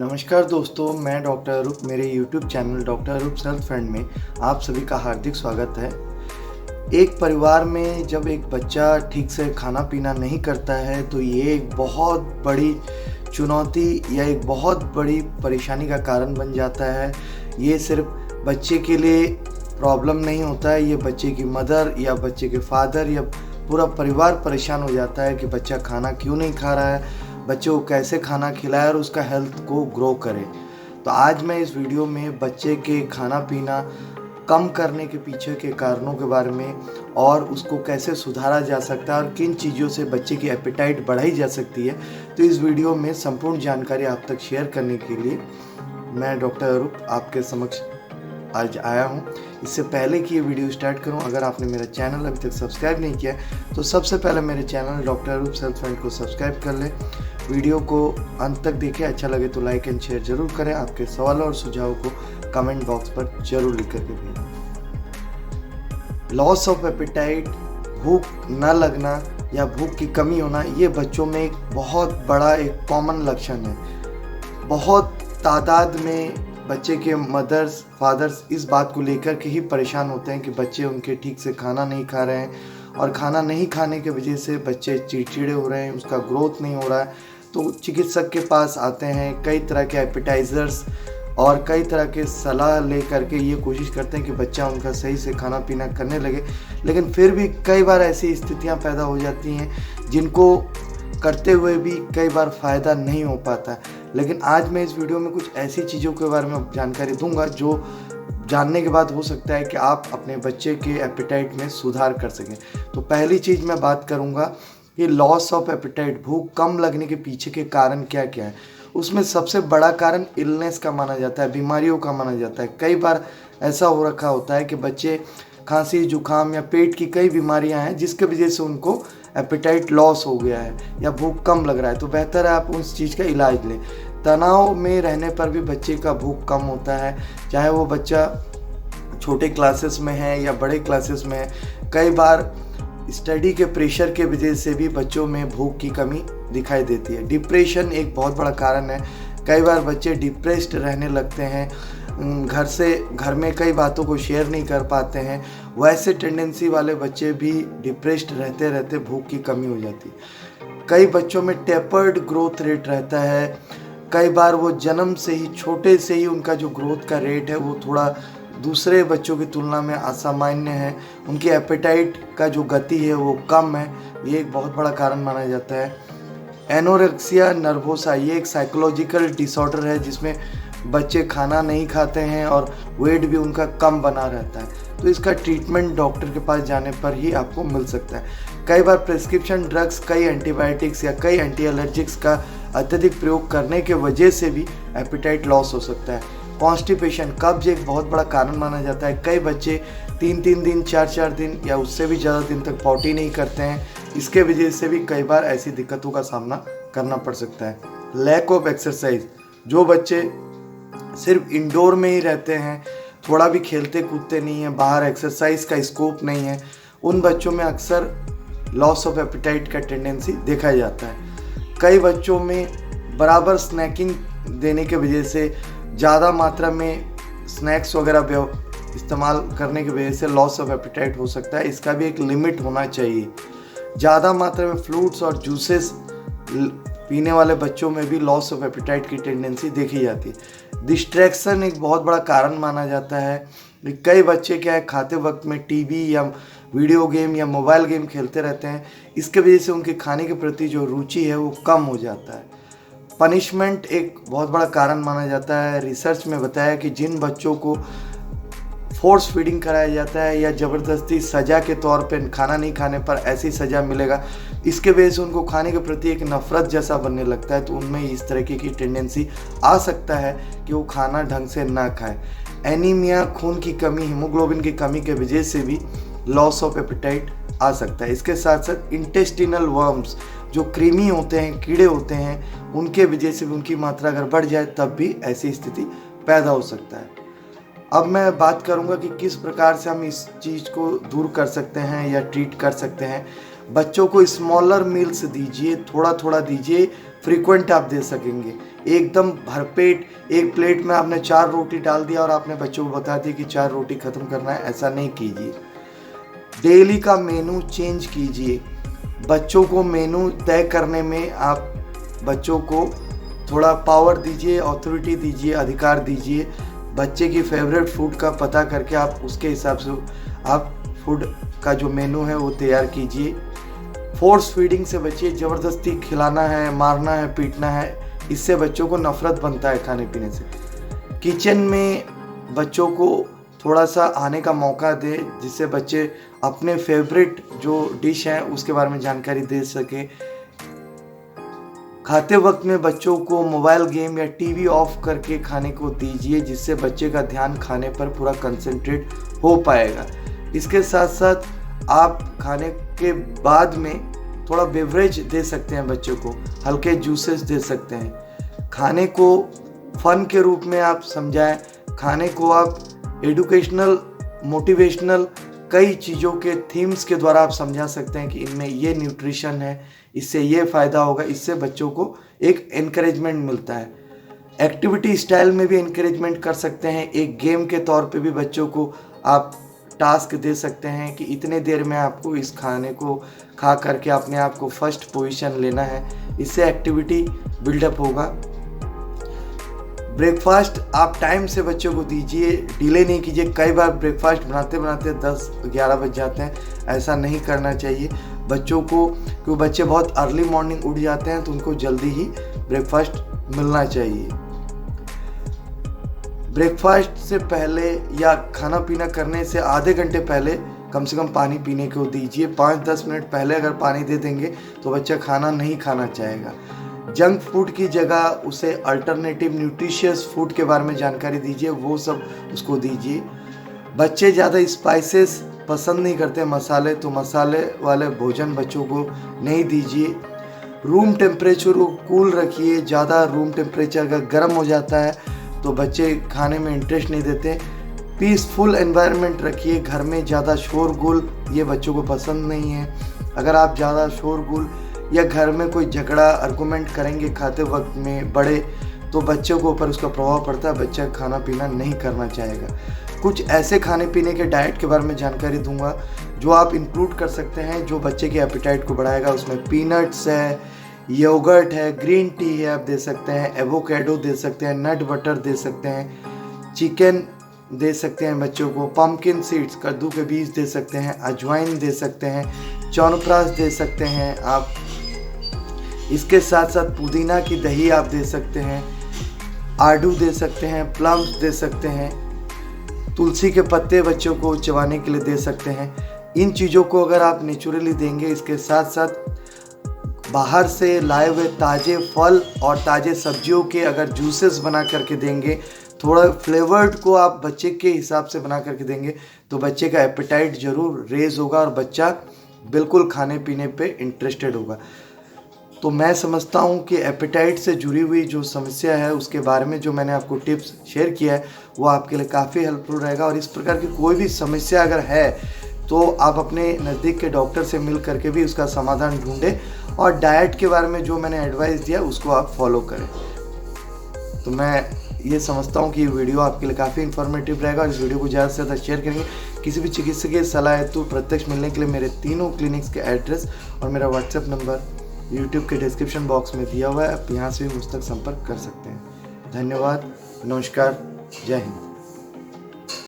नमस्कार दोस्तों, मैं डॉक्टर अरूप। मेरे यूट्यूब चैनल डॉक्टर अरूप हेल्थ फ्रेंड में आप सभी का हार्दिक स्वागत है। एक परिवार में जब एक बच्चा ठीक से खाना पीना नहीं करता है तो ये एक बहुत बड़ी चुनौती या एक बहुत बड़ी परेशानी का कारण बन जाता है। ये सिर्फ बच्चे के लिए प्रॉब्लम नहीं होता है, ये बच्चे की मदर या बच्चे के फादर या पूरा परिवार परेशान हो जाता है कि बच्चा खाना क्यों नहीं खा रहा है, बच्चे को कैसे खाना खिलाए और उसका हेल्थ को ग्रो करे। तो आज मैं इस वीडियो में बच्चे के खाना पीना कम करने के पीछे के कारणों के बारे में और उसको कैसे सुधारा जा सकता है और किन चीज़ों से बच्चे की एपेटाइट बढ़ाई जा सकती है, तो इस वीडियो में संपूर्ण जानकारी आप तक शेयर करने के लिए मैं डॉक्टर अरूप आपके समक्ष आज आया हूँ। इससे पहले कि ये वीडियो स्टार्ट करूँ, अगर आपने मेरा चैनल अभी तक सब्सक्राइब नहीं किया तो सबसे पहले मेरे चैनल डॉक्टर अरूप हेल्थ फ्रेंड को सब्सक्राइब कर लें। वीडियो को अंत तक देखें, अच्छा लगे तो लाइक एंड शेयर जरूर करें। आपके सवाल और सुझाव को कमेंट बॉक्स पर जरूर लिख करके भेजें। लॉस ऑफ एपेटाइट, भूख न लगना या भूख की कमी होना, ये बच्चों में एक बहुत बड़ा एक कॉमन लक्षण है। बहुत तादाद में बच्चे के मदर्स फादर्स इस बात को लेकर के ही परेशान होते हैं कि बच्चे उनके ठीक से खाना नहीं खा रहे हैं और खाना नहीं खाने की वजह से बच्चे चिड़चिड़े हो रहे हैं, उसका ग्रोथ नहीं हो रहा है। तो चिकित्सक के पास आते हैं, कई तरह के एपेटाइज़र्स और कई तरह के सलाह ले करके ये कोशिश करते हैं कि बच्चा उनका सही से खाना पीना करने लगे, लेकिन फिर भी कई बार ऐसी स्थितियां पैदा हो जाती हैं जिनको करते हुए भी कई बार फ़ायदा नहीं हो पाता है। लेकिन आज मैं इस वीडियो में कुछ ऐसी चीज़ों के बारे में जानकारी दूंगा जो जानने के बाद हो सकता है कि आप अपने बच्चे के एपेटाइट में सुधार कर सकें। तो पहली चीज़ मैं बात करूंगा कि लॉस ऑफ एपेटाइट, भूख कम लगने के पीछे के कारण क्या क्या है। उसमें सबसे बड़ा कारण इलनेस का माना जाता है, बीमारियों का माना जाता है। कई बार ऐसा हो रखा होता है कि बच्चे खांसी जुकाम या पेट की कई बीमारियां हैं जिसके वजह से उनको एपेटाइट लॉस हो गया है या भूख कम लग रहा है। तो बेहतर है आप उस चीज़ का इलाज लें। तनाव में रहने पर भी बच्चे का भूख कम होता है, चाहे वो बच्चा छोटे क्लासेस में है या बड़े क्लासेस में है। कई बार स्टडी के प्रेशर के वजह से भी बच्चों में भूख की कमी दिखाई देती है। डिप्रेशन एक बहुत बड़ा कारण है। कई बार बच्चे डिप्रेस्ड रहने लगते हैं, घर में कई बातों को शेयर नहीं कर पाते हैं। वैसे टेंडेंसी वाले बच्चे भी डिप्रेस्ड रहते रहते भूख की कमी हो जाती है। कई बच्चों में टेपर्ड ग्रोथ रेट रहता है। कई बार वो जन्म से ही छोटे से ही उनका जो ग्रोथ का रेट है वो थोड़ा दूसरे बच्चों की तुलना में असामान्य है। उनकी एपेटाइट का जो गति है वो कम है, ये एक बहुत बड़ा कारण माना जाता है। एनोरेक्सिया नर्वोसा, ये एक साइकोलॉजिकल डिसऑर्डर है जिसमें बच्चे खाना नहीं खाते हैं और वेट भी उनका कम बना रहता है। तो इसका ट्रीटमेंट डॉक्टर के पास जाने पर ही आपको मिल सकता है। कई बार प्रिस्क्रिप्शन ड्रग्स, कई एंटीबायोटिक्स या कई एंटी एलर्जिक्स का अत्यधिक प्रयोग करने के वजह से भी एपेटाइट लॉस हो सकता है। कॉन्स्टिपेशन, कब्ज एक बहुत बड़ा कारण माना जाता है। कई बच्चे 3-3 दिन 4-4 दिन या उससे भी ज़्यादा दिन तक पॉटी नहीं करते हैं। इसके वजह से भी कई बार ऐसी दिक्कतों का सामना करना पड़ सकता है। लैक ऑफ एक्सरसाइज, जो बच्चे सिर्फ इंडोर में ही रहते हैं, थोड़ा भी खेलते कूदते नहीं हैं, बाहर एक्सरसाइज का स्कोप नहीं है, उन बच्चों में अक्सर लॉस ऑफ एपेटाइट का टेंडेंसी देखा जाता है। कई बच्चों में बराबर स्नैकिंग देने के वजह से, ज़्यादा मात्रा में स्नैक्स वगैरह इस्तेमाल करने की वजह से लॉस ऑफ एपेटाइट हो सकता है। इसका भी एक लिमिट होना चाहिए। ज़्यादा मात्रा में फ्रूट्स और जूसेस पीने वाले बच्चों में भी लॉस ऑफ एपेटाइट की टेंडेंसी देखी जाती है। डिस्ट्रैक्शन एक बहुत बड़ा कारण माना जाता है। कई बच्चे क्या है, खाते वक्त में टीवी या वीडियो गेम या मोबाइल गेम खेलते रहते हैं। इसके वजह से उनके खाने के प्रति जो रुचि है वो कम हो जाता है। पनिशमेंट एक बहुत बड़ा कारण माना जाता है। रिसर्च में बताया कि जिन बच्चों को फोर्स फीडिंग कराया जाता है या ज़बरदस्ती सज़ा के तौर पे खाना नहीं खाने पर ऐसी सज़ा मिलेगा, इसके वजह से उनको खाने के प्रति एक नफ़रत जैसा बनने लगता है। तो उनमें इस तरह की टेंडेंसी आ सकता है कि वो खाना ढंग से ना खाए। एनीमिया, खून की कमी, हीमोग्लोबिन की कमी के वजह से भी लॉस ऑफ एपेटाइट आ सकता है। इसके साथ साथ इंटेस्टिनल वर्म्स, जो कृमि होते हैं, कीड़े होते हैं, उनके वजह से भी उनकी मात्रा अगर बढ़ जाए तब भी ऐसी स्थिति पैदा हो सकता है। अब मैं बात करूंगा कि किस प्रकार से हम इस चीज़ को दूर कर सकते हैं या ट्रीट कर सकते हैं। बच्चों को स्मॉलर मील्स दीजिए, थोड़ा थोड़ा दीजिए, फ्रीक्वेंट आप दे सकेंगे। एकदम भरपेट एक प्लेट में आपने 4 रोटी डाल दिया और आपने बच्चों को बता दिया कि 4 रोटी ख़त्म करना है, ऐसा नहीं कीजिए। डेली का मेनू चेंज कीजिए। बच्चों को मेनू तय करने में आप बच्चों को थोड़ा पावर दीजिए, अथॉरिटी दीजिए, अधिकार दीजिए। बच्चे की फेवरेट फूड का पता करके आप उसके हिसाब से आप फूड का जो मेनू है वो तैयार कीजिए। फोर्स फीडिंग से बचिए। ज़बरदस्ती खिलाना है, मारना है, पीटना है, इससे बच्चों को नफरत बनता है खाने पीने से। किचन में बच्चों को थोड़ा सा आने का मौका दे, जिससे बच्चे अपने फेवरेट जो डिश है उसके बारे में जानकारी दे सके। खाते वक्त में बच्चों को मोबाइल गेम या टीवी ऑफ करके खाने को दीजिए, जिससे बच्चे का ध्यान खाने पर पूरा कंसंट्रेट हो पाएगा। इसके साथ साथ आप खाने के बाद में थोड़ा बेवरेज दे सकते हैं बच्चों को, हल्के जूसेस दे सकते हैं। खाने को फन के रूप में आप समझाएं। खाने को आप एजुकेशनल, मोटिवेशनल कई चीज़ों के थीम्स के द्वारा आप समझा सकते हैं कि इनमें ये न्यूट्रिशन है, इससे ये फ़ायदा होगा। इससे बच्चों को एक एनकरेजमेंट मिलता है। एक्टिविटी स्टाइल में भी एनकरेजमेंट कर सकते हैं। एक गेम के तौर पे भी बच्चों को आप टास्क दे सकते हैं कि इतने देर में आपको इस खाने को खा करके अपने आप को फर्स्ट पोजीशन लेना है। इससे एक्टिविटी बिल्डअप होगा। ब्रेकफास्ट आप टाइम से बच्चों को दीजिए, डिले नहीं कीजिए। कई बार ब्रेकफास्ट बनाते बनाते 10-11 बज जाते हैं, ऐसा नहीं करना चाहिए बच्चों को, क्योंकि बच्चे बहुत अर्ली मॉर्निंग उठ जाते हैं तो उनको जल्दी ही ब्रेकफास्ट मिलना चाहिए। ब्रेकफास्ट से पहले या खाना पीना करने से आधे घंटे पहले कम से कम पानी पीने को दीजिए। 5-10 मिनट पहले अगर पानी दे देंगे तो बच्चा खाना नहीं खाना चाहेगा। जंक फूड की जगह उसे अल्टरनेटिव न्यूट्रिशियस फूड के बारे में जानकारी दीजिए, वो सब उसको दीजिए। बच्चे ज़्यादा स्पाइसेस पसंद नहीं करते, मसाले, तो मसाले वाले भोजन बच्चों को नहीं दीजिए। रूम टेम्परेचर को कूल रखिए। ज़्यादा रूम टेम्परेचर अगर गर्म हो जाता है तो बच्चे खाने में इंटरेस्ट नहीं देते। पीसफुल एनवायरनमेंट रखिए। घर में ज़्यादा शोरगुल ये बच्चों को पसंद नहीं है। अगर आप ज़्यादा शोरगुल या घर में कोई झगड़ा आर्गूमेंट करेंगे खाते वक्त में बड़े, तो बच्चों के ऊपर उसका प्रभाव पड़ता है। बच्चा खाना पीना नहीं करना चाहेगा। कुछ ऐसे खाने पीने के डाइट के बारे में जानकारी दूंगा जो आप इंक्लूड कर सकते हैं, जो बच्चे के एपेटाइट को बढ़ाएगा। उसमें पीनट्स है, योगर्ट है, ग्रीन टी है, आप दे सकते हैं, एवोकेडो दे सकते हैं, नट बटर दे सकते हैं, चिकन दे सकते हैं बच्चों को, पम्पकिन सीड्स, कद्दू के बीज दे सकते हैं, अजवाइन दे सकते हैं, च्यवनप्राश दे सकते हैं आप। इसके साथ साथ पुदीना की दही आप दे सकते हैं, आड़ू दे सकते हैं, प्लम्स दे सकते हैं, तुलसी के पत्ते बच्चों को चबाने के लिए दे सकते हैं। इन चीज़ों को अगर आप नेचुरली देंगे, इसके साथ साथ बाहर से लाए हुए ताज़े फल और ताज़े सब्जियों के अगर जूसेस बना करके देंगे, थोड़ा फ्लेवर्ड को आप बच्चे के हिसाब से बना करके देंगे, तो बच्चे का एपेटाइट ज़रूर रेज होगा और बच्चा बिल्कुल खाने पीने पे इंटरेस्टेड होगा। तो मैं समझता हूँ कि एपेटाइट से जुड़ी हुई जो समस्या है उसके बारे में जो मैंने आपको टिप्स शेयर किया है वो आपके लिए काफ़ी हेल्पफुल रहेगा। और इस प्रकार की कोई भी समस्या अगर है तो आप अपने नज़दीक के डॉक्टर से मिल करके भी उसका समाधान ढूंढें, और डाइट के बारे में जो मैंने एडवाइस दिया उसको आप फॉलो करें। तो मैं ये समझता हूँ कि ये वीडियो आपके लिए काफ़ी इन्फॉर्मेटिव रहेगा, और इस वीडियो को ज़्यादा से ज़्यादा शेयर करेंगे। किसी भी चिकित्सकीय सलाह हेतु प्रत्यक्ष मिलने के लिए मेरे तीनों क्लिनिक्स के एड्रेस और मेरा व्हाट्सएप नंबर यूट्यूब के डिस्क्रिप्शन बॉक्स में दिया हुआ है, आप यहाँ से भी मुझ तक संपर्क कर सकते हैं। धन्यवाद, नमस्कार, जय हिंद।